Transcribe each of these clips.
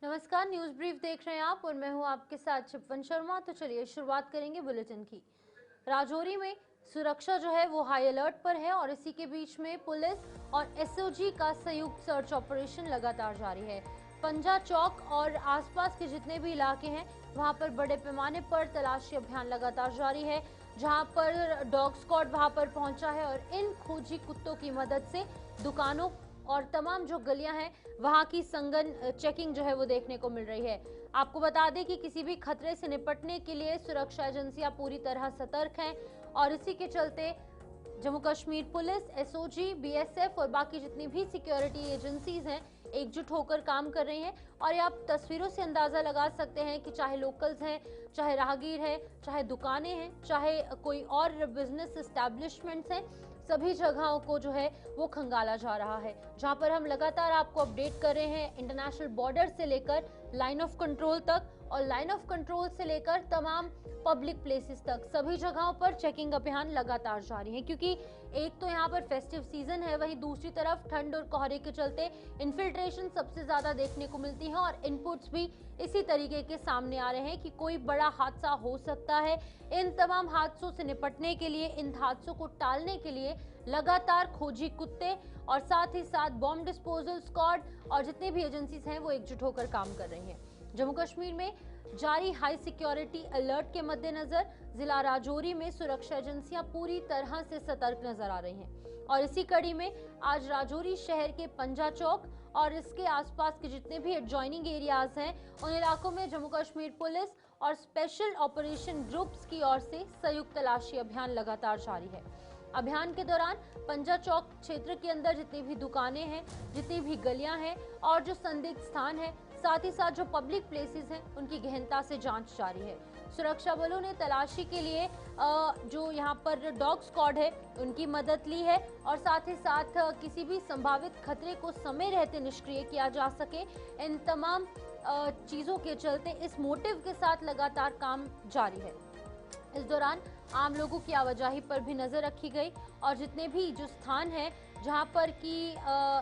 नमस्कार, news brief देख रहे हैं आप और मैं हूं आपके साथ शिपवन शर्मा। तो चलिए शुरुआत करेंगे बुलेटिन की। राजौरी में सुरक्षा जो है वो हाई अलर्ट पर है और इसी के बीच में पुलिस और एसओजी का संयुक्त सर्च ऑपरेशन लगातार जारी है। पंजा चौक और आसपास के जितने भी इलाके हैं वहां पर बड़े पैमाने पर तलाशी अभियान लगातार जारी है, जहां पर डॉग स्क्वाड वहां पर पहुंचा है और इन खोजी कुत्तों की मदद से दुकानों और तमाम जो गलियां हैं वहां की संघन चेकिंग जो है वो देखने को मिल रही है। आपको बता दें कि किसी भी खतरे से निपटने के लिए सुरक्षा एजेंसियां पूरी तरह सतर्क हैं और इसी के चलते Jammu Kashmir police, SOG, BSF और बाकी जितनी भी सिक्योरिटी एजेंसीज हैं एकजुट होकर काम कर रही हैं। और ये आप तस्वीरों से अंदाजा लगा सकते हैं कि चाहे लोकल्स हैं, चाहे राहगीर हैं, चाहे दुकानें हैं, चाहे कोई और बिजनेस एस्टैब्लिशमेंट्स हैं, सभी जगहों को जो है वो खंगाला जा रहा है। जहां पर हम लगातार आपको अपडेट कर रहे हैं इंटरनेशनल बॉर्डर से लेकर लाइन ऑफ कंट्रोल तक और लाइन ऑफ कंट्रोल से लेकर तमाम पब्लिक प्लेसेस तक सभी जगहों पर चेकिंग अभियान लगातार जारी है, क्योंकि एक तो यहाँ पर फेस्टिव सीजन है, वहीं दूसरी तरफ ठंड और कोहरे के चलते इन्फिल्ट्रेशन सबसे ज्यादा देखने को मिलती है और इनपुट्स भी इसी तरीके के सामने आ रहे हैं कि कोई बड़ा हादसा हो सकता है। इन तमाम हादसों से निपटने के लिए, इन हादसों को टालने के लिए लगातार खोजी कुत्ते और साथ ही साथ बॉम्ब डिस्पोजल स्क्वाड और जितने भी एजेंसीज हैं वो एकजुट होकर काम कर रही हैं। जम्मू कश्मीर में जारी हाई सिक्योरिटी अलर्ट के मद्देनजर जिला राजौरी में सुरक्षा एजेंसियां पूरी तरह से सतर्क नजर आ रही हैं और इसी कड़ी में आज राजौरी शहर के पंजा चौक और इसके आसपास के जितने भी एडजॉइनिंग एरियाज हैं उन इलाकों में जम्मू कश्मीर पुलिस और स्पेशल ऑपरेशन ग्रुप्स की ओर से संयुक्त तलाशी अभियान लगातार जारी है। अभियान के दौरान पंजा चौक क्षेत्र के अंदर जितनी भी दुकानें हैं, जितनी भी गलियां हैं और जो संदिग्ध स्थान है, साथ ही साथ जो पब्लिक प्लेसेस हैं उनकी गहनता से जांच जारी है। सुरक्षा बलों ने तलाशी के लिए जो यहाँ पर डॉग स्क्वाड है उनकी मदद ली है और साथ ही साथ किसी भी संभावित खतरे को समय रहते निष्क्रिय किया जा सके, इन तमाम चीजों के चलते इस मोटिव के साथ लगातार काम जारी है। इस दौरान आम लोगों की आवाजाही पर भी नजर रखी गई और जितने भी जो स्थान है जहां पर कि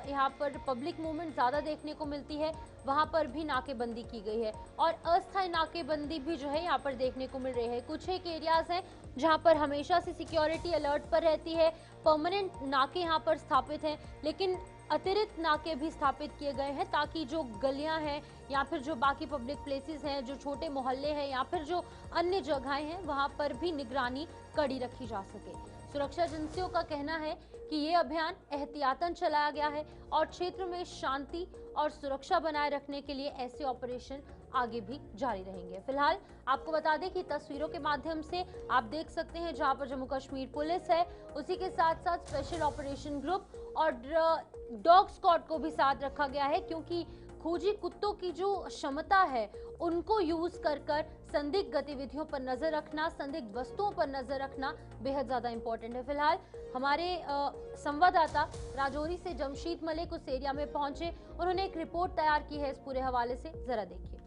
यहाँ पर पब्लिक मूवमेंट ज़्यादा देखने को मिलती है वहां पर भी नाकेबंदी की गई है और अस्थायी नाकेबंदी भी जो है यहाँ पर देखने को मिल रही है। कुछ एक एरियाज हैं जहां पर हमेशा से सिक्योरिटी अलर्ट पर रहती है, परमानेंट नाके यहाँ पर स्थापित हैं, लेकिन अतिरिक्त नाके भी स्थापित किए गए हैं ताकि जो गलियां हैं या फिर जो बाकी पब्लिक प्लेसेस हैं, जो छोटे मोहल्ले हैं या फिर जो अन्य जगहें हैं वहां पर भी निगरानी कड़ी रखी जा सके। सुरक्षा एजेंसियों का कहना है कि ये अभियान एहतियातन चलाया गया है और क्षेत्र में शांति और सुरक्षा बनाए रखने के लिए ऐसे ऑपरेशन आगे भी जारी रहेंगे। फिलहाल आपको बता दें कि तस्वीरों के माध्यम से आप देख सकते हैं जहां पर जम्मू कश्मीर पुलिस है, उसी के साथ साथ स्पेशल ऑपरेशन ग्रुप और डॉग स्क्वाड को भी साथ रखा गया है, क्योंकि खोजी कुत्तों की जो क्षमता है उनको यूज कर संदिग्ध गतिविधियों पर नजर रखना, संदिग्ध वस्तुओं पर नजर रखना बेहद ज्यादा इंपॉर्टेंट है। फिलहाल हमारे संवाददाता राजौरी से जमशीद मलिक उस एरिया में पहुंचे, उन्होंने एक रिपोर्ट तैयार की है इस पूरे हवाले से, जरा देखिए।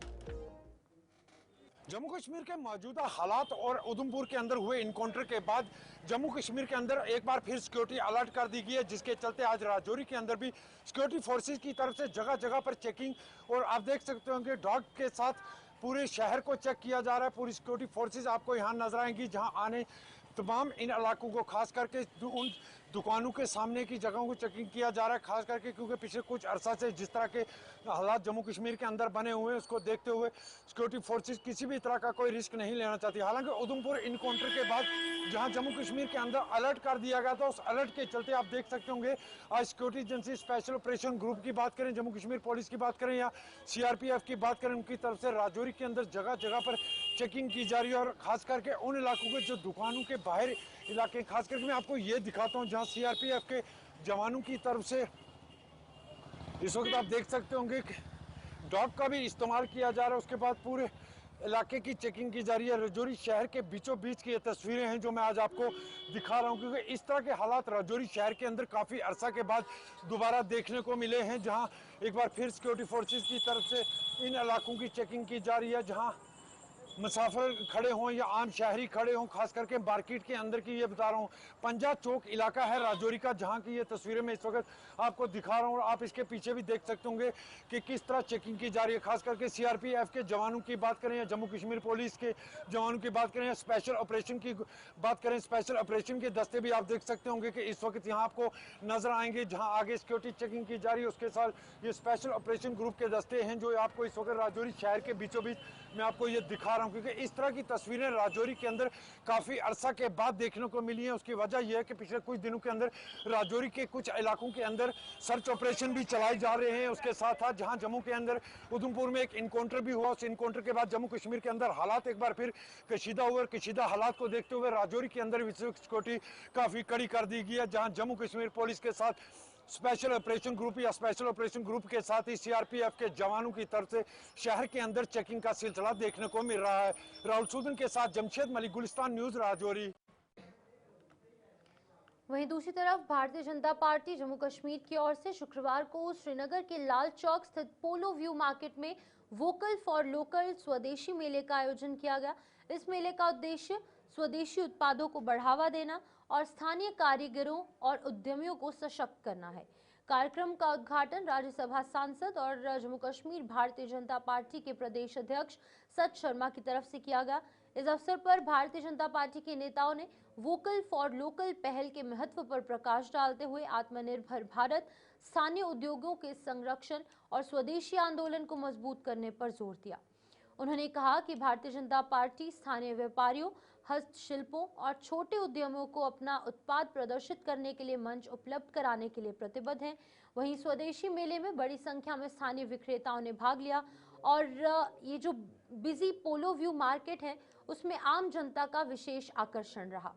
जम्मू कश्मीर के मौजूदा हालात और उधमपुर के अंदर हुए इनकाउंटर के बाद जम्मू कश्मीर के अंदर एक बार फिर सिक्योरिटी अलर्ट कर दी गई है, जिसके चलते आज राजौरी के अंदर भी सिक्योरिटी फोर्सेस की तरफ से जगह जगह पर चेकिंग और आप देख सकते होंगे डॉग के साथ पूरे शहर को चेक किया जा रहा है। पूरी सिक्योरिटी फोर्सेस आपको यहाँ नजर आएंगी, जहाँ आने तमाम इन इलाकों को खास करके उन दुकानों के सामने की जगहों को चेकिंग किया जा रहा है, खास करके क्योंकि पिछले कुछ अरसा से जिस तरह के हालात जम्मू कश्मीर के अंदर बने हुए हैं उसको देखते हुए सिक्योरिटी फोर्सेस किसी भी तरह का कोई रिस्क नहीं लेना चाहती। हालांकि उधमपुर इनकाउंटर के बाद जहां जम्मू कश्मीर के अंदर अलर्ट कर दिया गया था, उस अलर्ट के चलते आप देख सकते होंगे आज security agency special operation group की बात करें, जम्मू कश्मीर पुलिस की बात करें या सीआरपीएफ की बात करें, उनकी तरफ से राजौरी के अंदर जगह जगह पर चेकिंग की जा रही है और खास करके उन इलाकों के जो दुकानों के बाहर इलाके, खास करके मैं आपको ये दिखाता हूँ जहाँ सीआरपीएफ के जवानों की तरफ से इस वक्त आप देख सकते होंगे कि डॉग का भी इस्तेमाल किया जा रहा है। उसके बाद पूरे इलाके की चेकिंग की जा रही है। राजौरी शहर के बीचों बीच की ये तस्वीरें हैं जो मैं आज आपको दिखा रहा हूँ, क्योंकि इस तरह के हालात राजौरी शहर के अंदर काफ़ी अरसा के बाद दोबारा देखने को मिले हैं, जहाँ एक बार फिर सिक्योरिटी फोर्सेस की तरफ से इन इलाकों की चेकिंग की जा रही है, जहाँ मुसाफिर खड़े हों या आम शहरी खड़े हों, खास करके मार्केट के अंदर की ये बता रहा हूँ। पंजा चौक इलाका है राजौरी का, जहाँ की ये तस्वीरें मैं इस वक्त आपको दिखा रहा हूँ। और आप इसके पीछे भी देख सकते होंगे कि किस तरह चेकिंग की जा रही है। खास करके सीआरपीएफ के जवानों की बात करें या जम्मू कश्मीर पुलिस के जवानों की बात करें या स्पेशल ऑपरेशन की बात करें, स्पेशल ऑपरेशन के दस्ते भी आप देख सकते होंगे कि इस वक्त यहाँ आपको नजर आएंगे। जहाँ आगे सिक्योरिटी चेकिंग की जा रही है, उसके साथ ये स्पेशल ऑपरेशन ग्रुप के दस्ते हैं जो आपको इस वक्त राजौरी शहर के बीचों बीच मैं आपको ये दिखा रहा हूँ। क्योंकि इस तरह की तस्वीरें राजौरी के अंदर काफ़ी अरसा के बाद देखने को मिली हैं। उसकी वजह यह है कि पिछले कुछ दिनों के अंदर राजौरी के कुछ इलाकों के अंदर सर्च ऑपरेशन भी चलाए जा रहे हैं। उसके साथ साथ जहां जम्मू के अंदर उधमपुर में एक इनकाउंटर भी हुआ, उस इनकाउंटर के बाद जम्मू कश्मीर के अंदर हालात एक बार फिर कशीदा हुए। कशीदा हालात को देखते हुए राजौरी के अंदर सिक्योरिटी काफ़ी कड़ी कर दी गई है, जहाँ जम्मू कश्मीर पुलिस के साथ स्पेशल ऑपरेशन ग्रुप या स्पेशल ऑपरेशन ग्रुप के साथ ही सीआरपीएफ के जवानों की तरफ से शहर के अंदर चेकिंग का सिलसिला देखने को मिल रहा है। राहुल सूदन के साथ जमशेद मलिक, गुलिस्तान न्यूज, राजौरी। वहीं दूसरी तरफ भारतीय जनता पार्टी जम्मू कश्मीर की ओर से शुक्रवार को श्रीनगर के लाल चौक स्थित पोलो व्यू मार्केट में वोकल फॉर लोकल स्वदेशी मेले का आयोजन किया गया। इस मेले का उद्देश्य स्वदेशी उत्पादों को बढ़ावा देना और स्थानीय कारीगरों और उद्यमियों को सशक्त करना है। कार्यक्रम का उद्घाटन राज्यसभा सांसद और जम्मू कश्मीर भारतीय जनता पार्टी के प्रदेश अध्यक्ष सच शर्मा की तरफ से किया गया। इस अवसर पर भारतीय जनता पार्टी के नेताओं ने वोकल फॉर लोकल पहल के महत्व पर प्रकाश डालते हुए आत्मनिर्भर भारत, स्थानीय उद्योगों के संरक्षण और स्वदेशी आंदोलन को मजबूत करने पर जोर दिया। उन्होंने कहा कि भारतीय जनता पार्टी स्थानीय व्यापारियों, हस्तशिल्पों और छोटे उद्यमियों को अपना उत्पाद प्रदर्शित करने के लिए मंच उपलब्ध कराने के लिए प्रतिबद्ध है। वहीं स्वदेशी मेले में बड़ी संख्या में स्थानीय विक्रेताओं ने भाग लिया और ये जो बिजी पोलो व्यू मार्केट है उसमें आम जनता का विशेष आकर्षण रहा।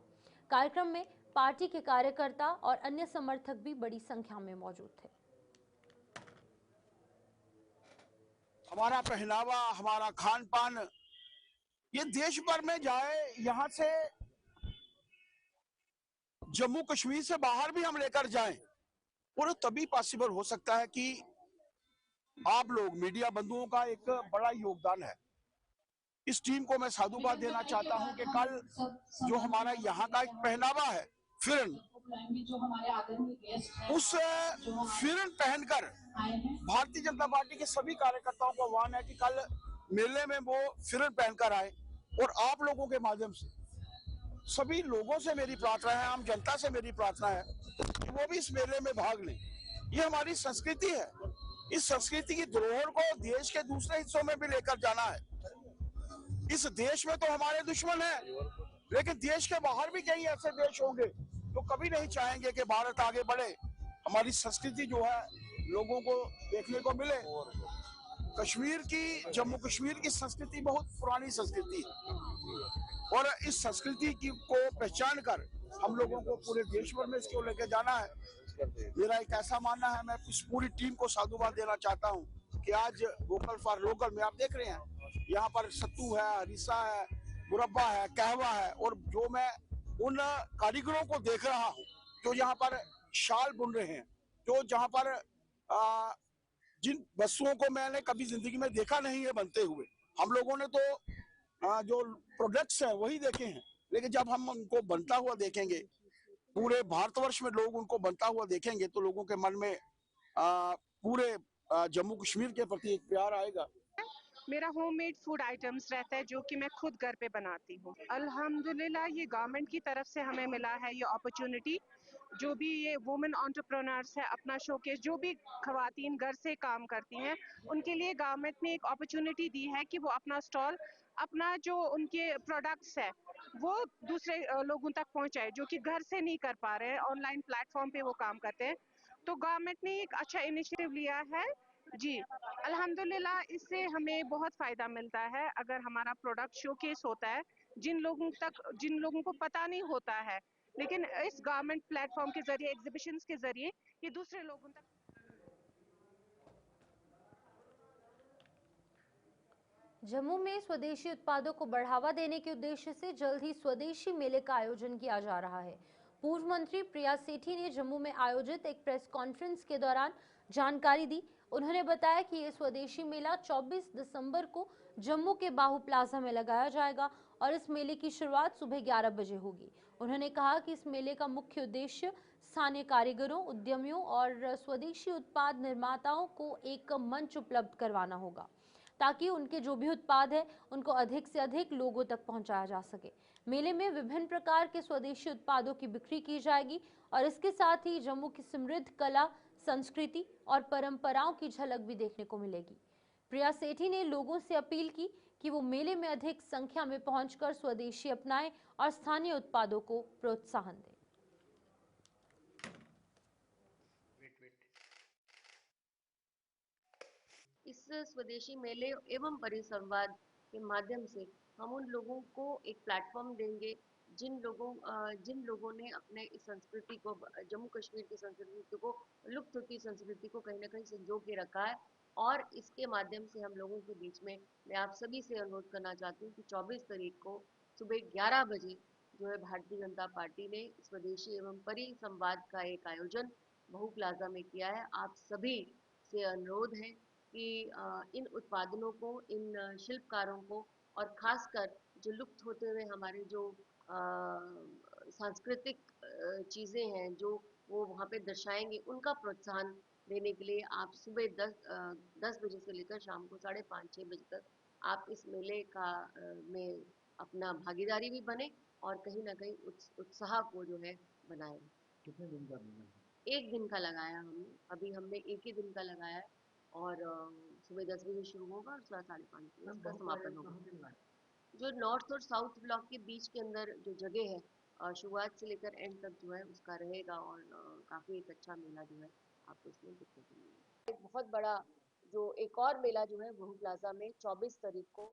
कार्यक्रम में पार्टी के कार्यकर्ता और अन्य समर्थक भी बड़ी संख्या में मौजूद थे। हमारा पहनावा, हमारा खान पान ये देश भर में जाए, यहाँ से जम्मू कश्मीर से बाहर भी हम लेकर जाएं, और तभी पॉसिबल हो सकता है कि आप लोग मीडिया बंधुओं का एक बड़ा योगदान है। इस टीम को मैं साधुवाद देना चाहता हूं कि कल जो हमारा यहाँ का एक पहनावा है फिरन, उस फिरन पहनकर भारतीय जनता पार्टी के सभी कार्यकर्ताओं का आह्वान है कि कल मेले में वो फिरन पहनकर आए। और आप लोगों के माध्यम से सभी लोगों से मेरी प्रार्थना है, आम जनता से मेरी प्रार्थना है कि वो भी इस मेले में भाग लें। ये हमारी संस्कृति है, इस संस्कृति की धरोहर को देश के दूसरे हिस्सों में भी लेकर जाना है। इस देश में तो हमारे दुश्मन है, लेकिन देश के बाहर भी कई ऐसे देश होंगे तो कभी नहीं चाहेंगे कि भारत आगे बढ़े, हमारी संस्कृति जो है लोगों को देखने को मिले। कश्मीर की, जम्मू कश्मीर की संस्कृति बहुत पुरानी संस्कृति है और इस संस्कृति की को पहचान कर हम लोगों को पूरे देश भर में इसको लेकर जाना है। मेरा एक ऐसा मानना है, मैं इस पूरी टीम को साधुवाद देना चाहता हूँ कि आज वोकल फॉर लोकल में आप देख रहे हैं यहाँ पर सत्तू है, हरीसा है, मुरब्बा है, कहवा है, और जो मैं उन कारीगरों को देख रहा हूँ जो यहाँ पर शाल बुन रहे हैं, जो जहाँ पर जिन वस्तुओं को मैंने कभी जिंदगी में देखा नहीं है बनते हुए, हम लोगों ने तो जो प्रोडक्ट्स हैं वही देखे हैं, लेकिन जब हम उनको बनता हुआ देखेंगे, पूरे भारतवर्ष में लोग उनको बनता हुआ देखेंगे, तो लोगों के मन में पूरे जम्मू कश्मीर के प्रति एक प्यार आएगा। मेरा होममेड फूड आइटम्स रहता है जो कि मैं खुद घर पे बनाती हूँ। अल्हम्दुलिल्लाह ये गवर्नमेंट की तरफ से हमें मिला है ये अपॉर्चुनिटी। जो भी ये वुमेन एंटरप्रेन्योर्स है, अपना शोकेस, जो भी खवातीन घर से काम करती हैं उनके लिए गवर्नमेंट ने एक अपॉर्चुनिटी दी है कि वो अपना स्टॉल, अपना जो उनके प्रोडक्ट्स है वो दूसरे लोगों तक पहुंचाए जो कि घर से नहीं कर पा रहे हैं, ऑनलाइन प्लेटफॉर्म पे वो काम करते हैं। तो गवर्नमेंट ने एक अच्छा इनिशिएटिव लिया है जी, अल्हम्दुलिल्लाह इससे हमें बहुत फ़ायदा मिलता है। अगर हमारा प्रोडक्ट शोकेस होता है, जिन लोगों को पता नहीं होता है, लेकिन इस गवर्नमेंट प्लेटफॉर्म के ज़रिए, एग्जीबिशंस के ज़रिए ये दूसरे लोगों तक। जम्मू में स्वदेशी उत्पादों को बढ़ावा देने के उद्देश्य से जल्द ही स्वदेशी मेले का आयोजन किया जा रहा है। पूर्व मंत्री प्रिया सेठी ने जम्मू में आयोजित एक प्रेस कॉन्फ्रेंस के दौरान जानकारी दी। उन्होंने बताया कि ये स्वदेशी मेला 24 दिसंबर को जम्मू के बाहू प्लाजा में लगाया जाएगा और इस मेले की शुरुआत सुबह 11 बजे होगी। उन्होंने कहा कि इस मेले का मुख्य उद्देश्य स्थानीय कारीगरों, उद्यमियों और स्वदेशी उत्पाद निर्माताओं को एक मंच उपलब्ध करवाना होगा ताकि उनके जो भी उत्पाद है उनको अधिक से अधिक लोगों तक पहुंचाया जा सके। मेले में विभिन्न प्रकार के स्वदेशी उत्पादों की बिक्री की जाएगी और इसके साथ ही जम्मू की समृद्ध कला, संस्कृति और परंपराओं की झलक भी देखने को मिलेगी। प्रिया सेठी ने लोगों से अपील की कि वो मेले में अधिक संख्या में पहुंचकर स्वदेशी अपनाएं और स्थानीय उत्पादों को प्रोत्साहन दें। इस स्वदेशी मेले एवं परिसंवाद के माध्यम से हम उन लोगों को एक प्लेटफॉर्म देंगे जिन लोगों ने अपने इस संस्कृति को, जम्मू कश्मीर की संस्कृति को, लुप्त होती संस्कृति को कहीं ना कहीं संजो के रखा है। और इसके माध्यम से हम लोगों के बीच में मैं आप सभी से अनुरोध करना चाहती हूँ कि 24 तारीख को सुबह 11 बजे जो है भारतीय जनता पार्टी ने स्वदेशी एवं परिसंवाद का एक आयोजन बहु प्लाजा में किया है। आप सभी से अनुरोध है कि इन उत्पादनों को, इन शिल्पकारों को और खासकर जो लुप्त होते हुए हमारे जो सांस्कृतिक चीज़ें हैं जो वो वहाँ पे दर्शाएंगे, उनका प्रोत्साहन देने के लिए आप सुबह 10 बजे से लेकर शाम को 5:30-6 बजे तक आप इस मेले का में अपना भागीदारी भी बने और कहीं ना कहीं उत्साह को जो है बनाए। कितने दिन का मेला? एक दिन का लगाया हमने, अभी हमने एक ही दिन का लगाया है और सुबह 10 बजे शुरू होगा और 5:30 बजे इसका समापन होगा। जो नॉर्थ और साउथ ब्लॉक के बीच के अंदर जो जगह है, शुरुआत से लेकर एंड तक जो है उसका रहेगा और काफ़ी एक अच्छा मेला जो है आपको इसमें देखने को मिलेगा। एक बहुत बड़ा जो एक और मेला जो है बहु प्लाजा में 24 तारीख को।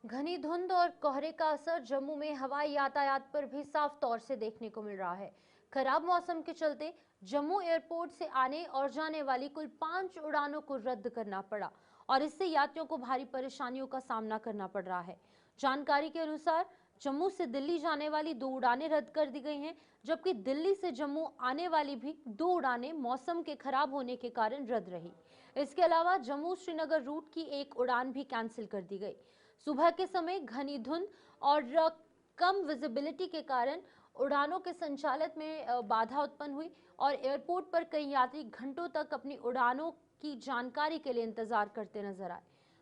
घनी धुंध और कोहरे का असर जम्मू में हवाई यातायात पर भी साफ तौर से देखने को मिल रहा है। खराब मौसम के चलते जम्मू एयरपोर्ट से आने और जाने वाली कुल 5 उड़ानों को रद्द करना पड़ा और इससे यात्रियों को भारी परेशानियों का सामना करना पड़ रहा है। जानकारी के अनुसार जम्मू से दिल्ली जाने वाली 2 उड़ानें रद्द कर दी गई हैं, जबकि दिल्ली से जम्मू आने वाली भी 2 उड़ानें मौसम के खराब होने के कारण रद्द रही। इसके अलावा जम्मू श्रीनगर रूट की 1 उड़ान भी कैंसिल कर दी गई। सुबह के समय घनी धुंध और कम विजिबिलिटी के कारण उड़ानों के संचालन में बाधा उत्पन्न हुई और एयरपोर्ट पर कई यात्री घंटों तक अपनी उड़ानों की जानकारी के लिए इंतजार करते नजर आए।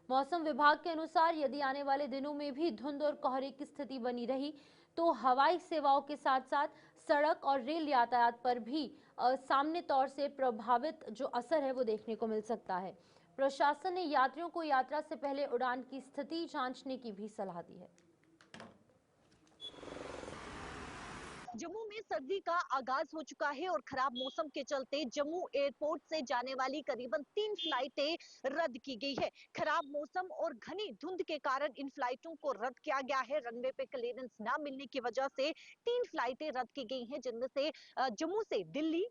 मौसम विभाग के अनुसार यदि आने वाले दिनों में भी धुंध और कोहरे की स्थिति बनी रही तो हवाई सेवाओं के साथ साथ सड़क और रेल यातायात पर भी सामान्य तौर से प्रभावित जो असर है वो देखने को मिल सकता है। प्रशासन ने यात्रियों को यात्रा से पहले उड़ान की स्थिति जांचने की भी सलाह दी है। जम्मू में सर्दी का आगाज हो चुका है और खराब मौसम के चलते जम्मू एयरपोर्ट से जाने वाली करीबन 3 फ्लाइटें रद्द की गई है। खराब मौसम और घनी धुंध के कारण इन फ्लाइटों को रद्द किया गया है। रनवे पे क्लियरेंस न मिलने की वजह से 3 फ्लाइटें रद्द की गई हैं, जिनमें से जम्मू से दिल्ली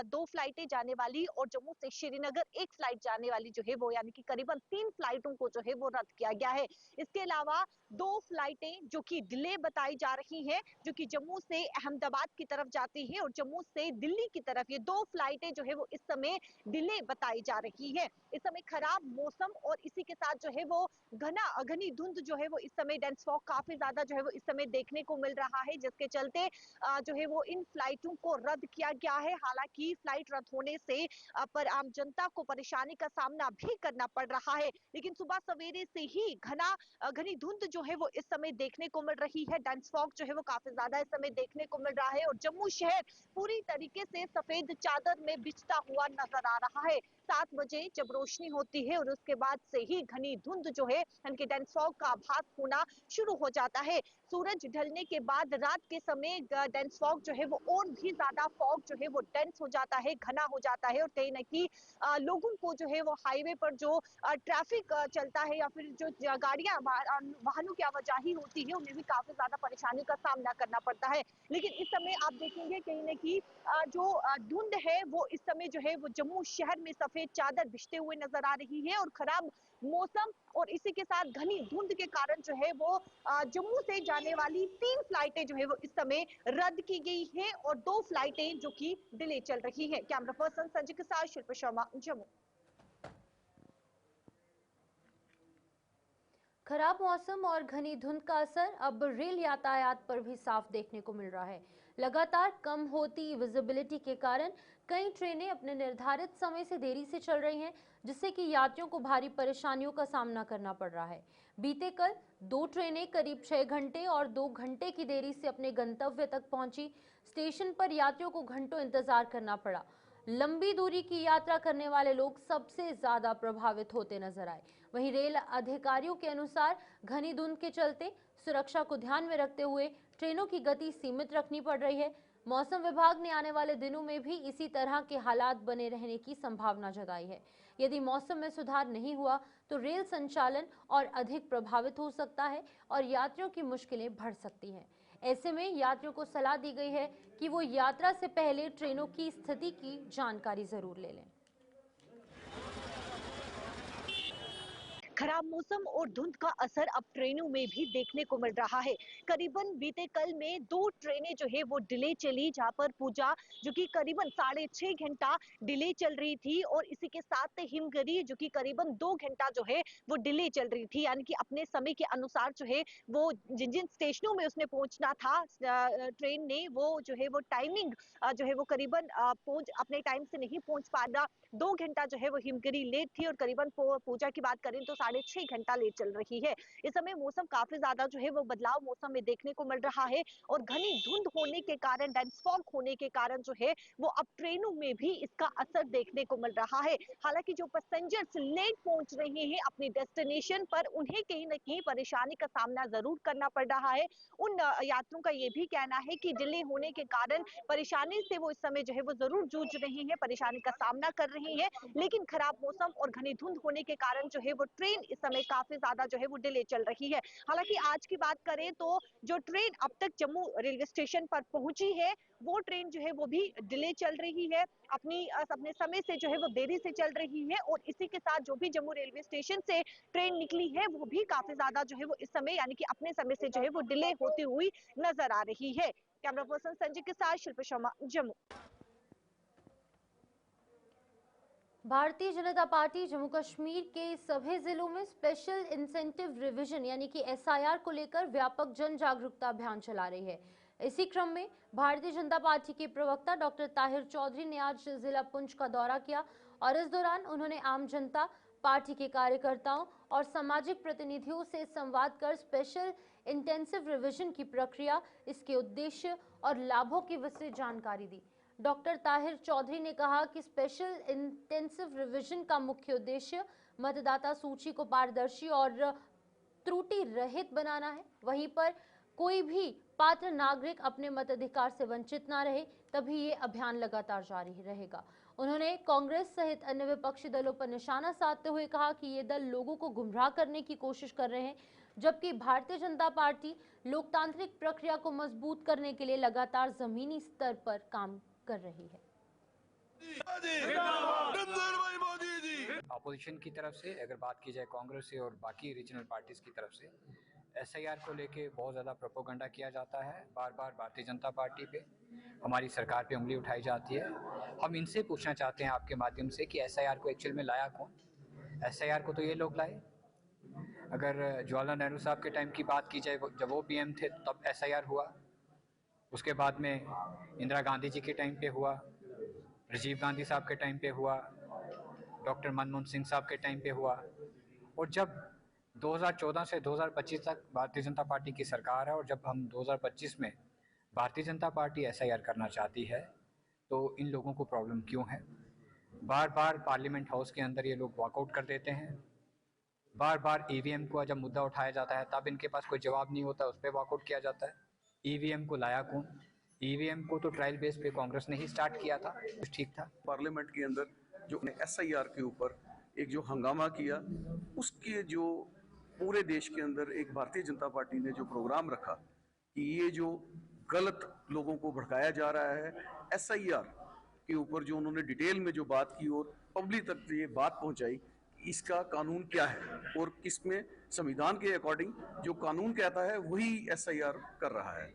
2 फ्लाइटें जाने वाली और जम्मू से श्रीनगर 1 फ्लाइट जाने वाली जो है वो, यानी कि करीबन 3 फ्लाइटों को जो है वो रद्द किया गया है। इसके अलावा 2 फ्लाइटें जो कि डिले बताई जा रही हैं, जो कि जम्मू से अहमदाबाद की तरफ जाती है और जम्मू से दिल्ली की तरफ, ये 2 फ्लाइटें जो है वो इस समय डिले बताई जा रही है। इस समय खराब मौसम और इसी के साथ जो है वो घनी धुंध जो है वो इस समय, डेंस फॉग काफी ज्यादा जो है वो इस समय देखने को मिल रहा है, जिसके चलते जो है वो इन फ्लाइटों को रद्द किया गया है। हालांकि फ्लाइट रद्द होने से पर आम जनता को परेशानी का सामना भी करना पड़ रहा है, लेकिन सुबह सवेरे से ही घनी धुंध जो है वो इस समय देखने को मिल रही है। डेंस फॉग जो है वो काफी ज्यादा इस समय देखने को मिल रहा है और जम्मू शहर पूरी तरीके से सफेद चादर में बिछता हुआ नजर आ रहा है। 7 बजे जब रोशनी होती है और उसके बाद से ही घनी धुंध जो है, यानी डेंस फॉग का आभास होना शुरू हो जाता है। सूरज ढलने के बाद रात के समय डेंस फॉग जो है वो और भी ज्यादा फॉग जो है वो डेंस हो जाता है, घना हो जाता है और कहीं ना कहीं लोगों को जो है वो हाईवे पर जो ट्रैफिक चलता है या फिर जो गाड़ियां वाहनों की आवाजाही होती है, उन्हें भी काफी ज्यादा परेशानी का सामना करना पड़ता है। लेकिन इस समय आप देखेंगे कहीं ना कहीं जो धुंध है वो इस समय जो है वो जम्मू शहर में सफेद चादर बिछते हुए नजर आ रही है और खराब मौसम और इसी के साथ घनी धुंध के कारण जो है वो जम्मू से जाने वाली 3 फ्लाइटें जो है वो इस समय रद्द की गई है और 2 फ्लाइटें जो कि डिले चल रही है। कैमरा पर्सन संजय के साथ शिल्पा शर्मा, जम्मू। खराब मौसम और घनी धुंध का असर अब रेल यातायात पर भी साफ देखने को मिल रहा है। लगातार कम होती विजिबिलिटी के कारण कई ट्रेनें अपने निर्धारित समय से देरी से चल रही हैं, जिससे कि यात्रियों को भारी परेशानियों का सामना करना पड़ रहा है। बीते कल 2 ट्रेनें करीब 6 घंटे और 2 घंटे की देरी से अपने गंतव्य तक पहुंची। स्टेशन पर यात्रियों को घंटों इंतजार करना पड़ा। लंबी दूरी की यात्रा करने वाले लोग सबसे ज्यादा प्रभावित होते नजर आए। वहीं रेल अधिकारियों के अनुसार घनी धुंध के चलते सुरक्षा को ध्यान में रखते हुए ट्रेनों की गति सीमित रखनी पड़ रही है। मौसम विभाग ने आने वाले दिनों में भी इसी तरह के हालात बने रहने की संभावना जताई है। यदि मौसम में सुधार नहीं हुआ तो रेल संचालन और अधिक प्रभावित हो सकता है और यात्रियों की मुश्किलें बढ़ सकती हैं। ऐसे में यात्रियों को सलाह दी गई है कि वो यात्रा से पहले ट्रेनों की स्थिति की जानकारी जरूर ले लें। खराब मौसम और धुंध का असर अब ट्रेनों में भी देखने को मिल रहा है। करीबन बीते कल में 2 ट्रेनें जो है वो डिले चली, जहां पर पूजा जो कि करीबन 6.5 घंटा डिले चल रही थी और इसी के साथ हिमगिरी जो कि करीबन 2 घंटा जो है वो डिले चल रही थी, यानी कि अपने समय के अनुसार जो है वो जिन जिन स्टेशनों में उसने पहुंचना था ट्रेन ने, वो जो है वो टाइमिंग जो है वो करीबन पहुंच अपने टाइम से नहीं पहुंच पा रहा। 2 घंटा जो है वो हिमगिरी लेट थी और करीबन पूजा की बात करें तो 6.5 घंटा लेट चल रही है। इस समय मौसम काफी ज्यादा जो है वो बदलाव मौसम में देखने को मिल रहा है और घनी धुंध होने के कारण, डेंस फॉग होने के कारण जो है वो अब ट्रेनों में भी इसका असर देखने को मिल रहा है। हालांकि जो पैसेंजर्स लेट पहुंच रहे हैं अपनी डेस्टिनेशन पर, उन्हें कहीं ना कहीं परेशानी का सामना जरूर करना पड़ रहा है। उन यात्रियों का ये भी कहना है कि डिले होने के कारण परेशानी से वो इस समय जो है वो जरूर जूझ रहे हैं, परेशानी का सामना कर रहे हैं, लेकिन खराब मौसम और घनी धुंध होने के कारण जो है वो ट्रेन इस समय काफी ज्यादा जो है वो डिले चल रही है। हालांकि आज की बात करें तो जो ट्रेन अब तक जम्मू रेलवे स्टेशन पर पहुंची है वो ट्रेन जो है वो भी डिले चल रही है, अपने समय से जो है वो देरी से चल रही है और इसी के साथ जो भी जम्मू रेलवे स्टेशन से ट्रेन निकली है वो भी काफी ज्यादा जो है वो इस समय यानी कि अपने समय से जो है वो डिले होती हुई नजर आ रही है। कैमरा पर्सन संजय के साथ शिल्पा शर्मा, जम्मू। भारतीय जनता पार्टी जम्मू कश्मीर के सभी जिलों में स्पेशल इंसेंटिव रिवीजन यानी कि एसआईआर को लेकर व्यापक जन जागरूकता अभियान चला रही है। इसी क्रम में भारतीय जनता पार्टी के प्रवक्ता डॉक्टर ताहिर चौधरी ने आज जिला पुंछ का दौरा किया और इस दौरान उन्होंने आम जनता, पार्टी के कार्यकर्ताओं और सामाजिक प्रतिनिधियों से संवाद कर स्पेशल इंटेंसिव रिवीजन की प्रक्रिया, इसके उद्देश्य और लाभों की विस्तृत जानकारी दी। डॉक्टर ताहिर चौधरी ने कहा कि स्पेशल इंटेंसिव रिवीजन का मुख्य उद्देश्य मतदाता सूची को पारदर्शी और त्रुटि रहित बनाना है। वहीं पर कोई भी पात्र नागरिक अपने मताधिकार से वंचित ना रहे, तभी ये अभियान लगातार जारी रहेगा। उन्होंने कांग्रेस सहित अन्य विपक्षी दलों पर निशाना साधते हुए कहा कि ये दल लोगों को गुमराह करने की कोशिश कर रहे हैं, जबकि भारतीय जनता पार्टी लोकतांत्रिक प्रक्रिया को मजबूत करने के लिए लगातार जमीनी स्तर पर काम कर रही है। अपोजिशन की तरफ से अगर बात की जाए कांग्रेस से और बाकी रीजनल पार्टीज की तरफ से एसआईआर को लेके बहुत ज़्यादा प्रोपोगंडा किया जाता है। बार बार भारतीय जनता पार्टी पे, हमारी सरकार पे उंगली उठाई जाती है। हम इनसे पूछना चाहते हैं आपके माध्यम से कि एसआईआर को एक्चुअल में लाया कौन? एसआईआर को तो ये लोग लाए। अगर जवाहरलाल नेहरू साहब के टाइम की बात की जाए, जब वो पीएम थे तब एसआईआर हुआ। उसके बाद में इंदिरा गांधी जी के टाइम पे हुआ, राजीव गांधी साहब के टाइम पे हुआ, डॉक्टर मनमोहन सिंह साहब के टाइम पे हुआ। और जब 2014 से 2025 तक भारतीय जनता पार्टी की सरकार है और जब हम 2025 में भारतीय जनता पार्टी एसआईआर करना चाहती है तो इन लोगों को प्रॉब्लम क्यों है? बार बार पार्लियामेंट हाउस के अंदर ये लोग वॉकआउट कर देते हैं। बार बार ईवीएम को जब मुद्दा उठाया जाता है तब इनके पास कोई जवाब नहीं होता, उस पर वॉकआउट किया जाता है। ईवीएम को लाया कौन? ईवीएम को तो ट्रायल बेस पे कांग्रेस ने ही स्टार्ट किया था, कुछ ठीक था। पार्लियामेंट के अंदर जो एसआईआर के ऊपर एक जो हंगामा किया, उसके जो पूरे देश के अंदर एक भारतीय जनता पार्टी ने जो प्रोग्राम रखा कि ये जो गलत लोगों को भड़काया जा रहा है, एसआईआर के ऊपर जो उन्होंने डिटेल में जो बात की और पब्लिक तक ये बात पहुंचाई इसका कानून क्या है और किसमें संविधान के अकॉर्डिंग जो कानून कहता है वही एसआईआर कर रहा है।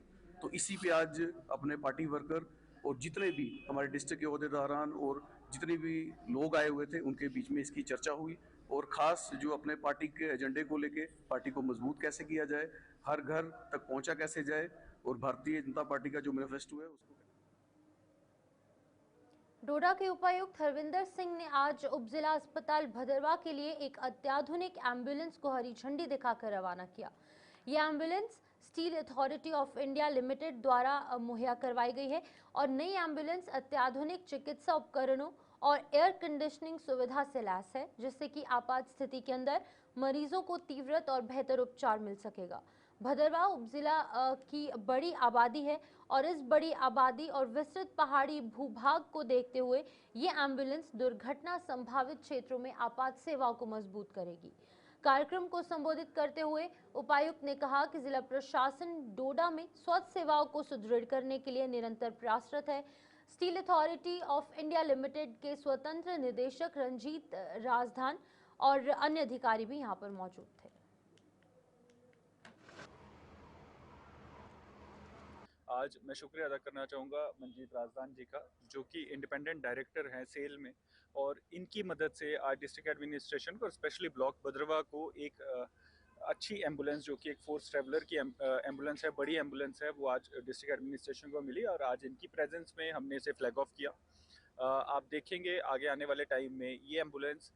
तो इसी पे आज अपने पार्टी वर्कर और जितने भी हमारे डिस्ट्रिक्ट के ओहदेदारान और जितने भी लोग आए हुए थे उनके बीच में इसकी चर्चा हुई और खास जो अपने पार्टी के एजेंडे को लेके पार्टी को मजबूत कैसे किया जाए, हर घर तक पहुंचा कैसे जाए और भारतीय जनता पार्टी का जो मैनिफेस्टो है उसको। डोडा के उपायुक्त हरविंदर सिंह ने आज उपजिला अस्पताल भदरवा के लिए एक अत्याधुनिक एम्बुलेंस को हरी झंडी दिखाकर रवाना किया। यह ambulance steel authority of India limited द्वारा मुहैया करवाई गई है और नई एम्बुलेंस अत्याधुनिक चिकित्सा उपकरणों और एयर कंडीशनिंग सुविधा से लैस है, जिससे कि आपात स्थिति के अंदर मरीजों को तीव्रत और बेहतर उपचार मिल सकेगा। भदरवा उपजिला की बड़ी आबादी है और इस बड़ी आबादी और विस्तृत पहाड़ी भूभाग को देखते हुए ये एम्बुलेंस दुर्घटना संभावित क्षेत्रों में आपात सेवाओं को मजबूत करेगी। कार्यक्रम को संबोधित करते हुए उपायुक्त ने कहा कि जिला प्रशासन डोडा में स्वास्थ्य सेवाओं को सुदृढ़ करने के लिए निरंतर प्रयासरत है। Steel authority of India limited के स्वतंत्र निदेशक रंजीत राजधान और अन्य अधिकारी भी यहाँ पर मौजूद थे। आज मैं शुक्रिया अदा करना चाहूँगा मंजीत राजदान जी का, जो कि इंडिपेंडेंट डायरेक्टर हैं सेल में, और इनकी मदद से आज डिस्ट्रिक्ट एडमिनिस्ट्रेशन को और स्पेशली ब्लॉक भदरवा को एक अच्छी एम्बुलेंस, जो कि एक फोर्स ट्रैवलर की एम्बुलेंस है, बड़ी एम्बुलेंस है, वो आज डिस्ट्रिक्ट एडमिनिस्ट्रेशन को मिली और आज इनकी प्रेजेंस में हमने इसे फ्लैग ऑफ किया। आप देखेंगे आगे आने वाले टाइम में ये एम्बुलेंस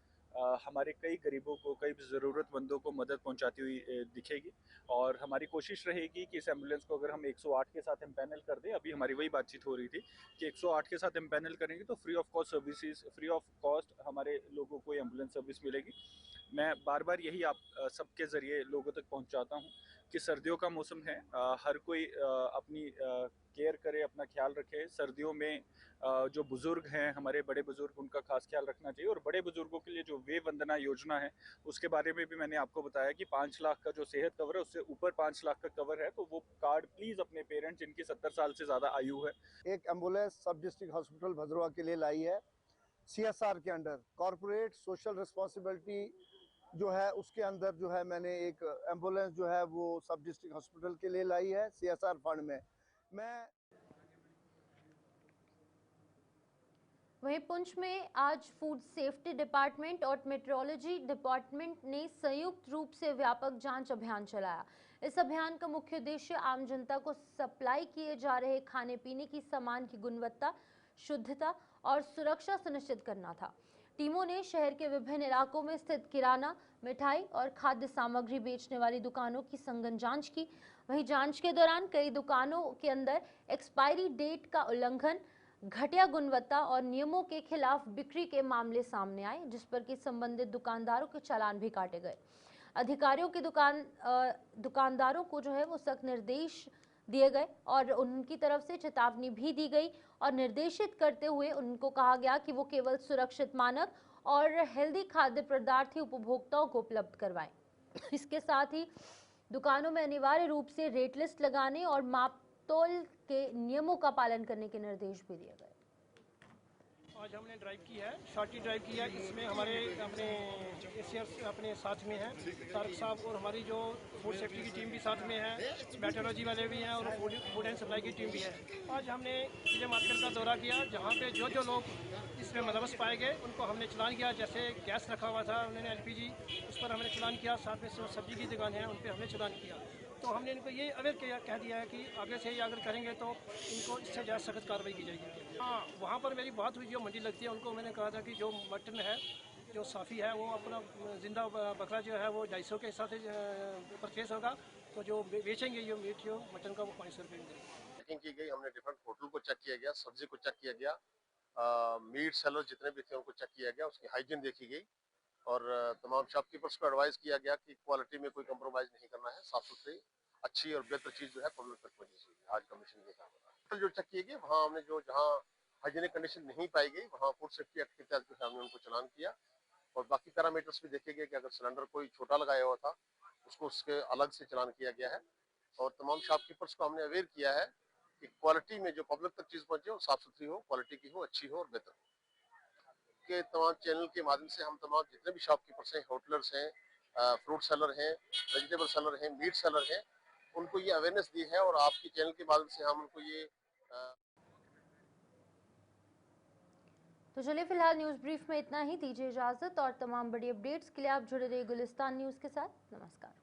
हमारे कई गरीबों को, कई ज़रूरतमंदों को मदद पहुंचाती हुई दिखेगी और हमारी कोशिश रहेगी कि इस एम्बुलेंस को अगर हम 108 के साथ एम्पैनल कर दें, अभी हमारी वही बातचीत हो रही थी कि 108 के साथ एम्पैनल करेंगे तो free of cost services, free of cost हमारे लोगों को एम्बुलेंस सर्विस मिलेगी। मैं बार बार यही आप सबके ज़रिए लोगों तक पहुंचाता हूं कि सर्दियों का मौसम है, हर कोई अपनी केयर करे, अपना ख्याल रखे। सर्दियों में जो बुज़ुर्ग हैं, हमारे बड़े बुज़ुर्ग, उनका खास ख्याल रखना चाहिए और बड़े बुज़ुर्गों के लिए जो वे वंदना योजना है उसके बारे में भी मैंने आपको बताया कि 5 लाख का जो सेहत कवर है उससे ऊपर 5 लाख का कवर है, तो वो कार्ड प्लीज़ अपने पेरेंट्स जिनकी 70 साल से ज़्यादा आयु है। एक एम्बुलेंस सब डिस्ट्रिक्ट हॉस्पिटल भदरवा के लिए लाई है CSR के अंडर, कॉर्पोरेट सोशल रिस्पॉन्सिबिलिटी जो है उसके अंदर जो है मैंने एक एम्बुलेंस जो है वो सब डिस्ट्रिक्ट हॉस्पिटल के लिए लाई है CSR फंड में। वहीं पुंछ में आज फूड सेफ्टी डिपार्टमेंट और मेट्रोलॉजी डिपार्टमेंट ने संयुक्त रूप से व्यापक जांच अभियान चलाया। इस अभियान का मुख्य उद्देश्य आम जनता को सप्लाई किए जा रहे खाने पीने की सामान की गुणवत्ता, शुद्धता और सुरक्षा सुनिश्चित करना था। टीमों ने शहर के विभिन्न इलाकों में स्थित किराना, मिठाई और खाद्य सामग्री बेचने वाली दुकानों की सघन जांच की। वहीं जांच के दौरान कई दुकानों के अंदर एक्सपायरी डेट का उल्लंघन, घटिया गुणवत्ता और नियमों के खिलाफ बिक्री के मामले सामने आए, जिस पर कि संबंधित दुकानदारों के चालान भी काटे गए। अधिकारियों के दुकानदारों को जो है वो सख्त निर्देश दिए गए और उनकी तरफ से चेतावनी भी दी गई और निर्देशित करते हुए उनको कहा गया कि वो केवल सुरक्षित मानक और हेल्दी खाद्य पदार्थ ही उपभोक्ताओं को उपलब्ध करवाएं। इसके साथ ही दुकानों में अनिवार्य रूप से रेट लिस्ट लगाने और मापतोल के नियमों का पालन करने के निर्देश भी दिए गए। आज हमने ड्राइव की है, शॉर्टी ड्राइव की है। इसमें हमारे अपने एसीआर अपने साथ में हैं, तारक साहब, और हमारी जो फूड सेफ्टी की टीम भी साथ में है, मेट्रोलॉजी वाले भी हैं और फूड एंड सप्लाई की टीम भी है। आज हमने विजय मार्केट का दौरा किया, जहाँ पे जो जो लोग इसमें मुलव्वस पाए गए उनको हमने चलान किया। जैसे गैस रखा हुआ था उन्होंने LPG, उस पर हमने चलान किया। साथ में सब्जी की दुकान है, उन पर हमने चलान किया। तो हमने इनको ये अवेयर कह दिया है कि आगे से ही अगर करेंगे तो इनको इससे ज़्यादा सख्त कार्रवाई की जाएगी। हाँ, वहाँ पर मेरी बात हुई, जो मंडी लगती है उनको मैंने कहा था कि जो मटन है, जो साफ़ी है, वो अपना जिंदा बकरा जो है वो 250 के हिसाब से परचेस होगा, तो जो बेचेंगे ये मीट जो मटन का वो 500 रुपये में देंगे। चेकिंग की गई, हमने डिफरेंट होटल को चेक किया गया, सब्जी को चेक किया गया, मीट सेलर जितने भी थे उनको चेक किया गया, उसकी हाइजीन देखी गई और तमाम शॉपकीपर्स को एडवाइस किया गया कि क्वालिटी में कोई कम्प्रोमाइज़ नहीं करना है, साफ सुथरी अच्छी और बेहतर चीज़ जो है पब्लिक तक पहुंची चाहिए। आज कमीशन ये काम होगा। जो चेक किए गए वहाँ हमने जो जहाँ हाइजीनिक कंडीशन नहीं पाई गई वहाँ फूड सेफ्टी एक्ट के तहत जो है हमने उनको चलान किया और बाकी पैरामीटर्स भी देखे गए कि अगर सिलेंडर कोई छोटा लगाया हुआ था उसको उसके अलग से चलान किया गया है और तमाम शॉपकीपर्स को हमने अवेयर किया है कि क्वालिटी में जो पब्लिक तक चीज़ पहुँचे वो साफ सुथरी हो, क्वालिटी की हो, अच्छी हो और बेहतर हो। आपके तमाम चैनल के माध्यम से हम तमाम जितने भी शॉपकीपर्स हैं, होटलर्स हैं, फ्रूट सेलर हैं, वेजिटेबल सेलर हैं, मीट सेलर हैं, उनको ये अवेयरनेस दी है और आपके चैनल के माध्यम से हम उनको ये तो चलिए फिलहाल न्यूज़ ब्रीफ में इतना ही। दीजिए इजाज़त और तमाम बड़ी अपडेट्स के लिए आप जुड़े रहिए गुलिस्तान न्यूज़ के साथ। नमस्कार।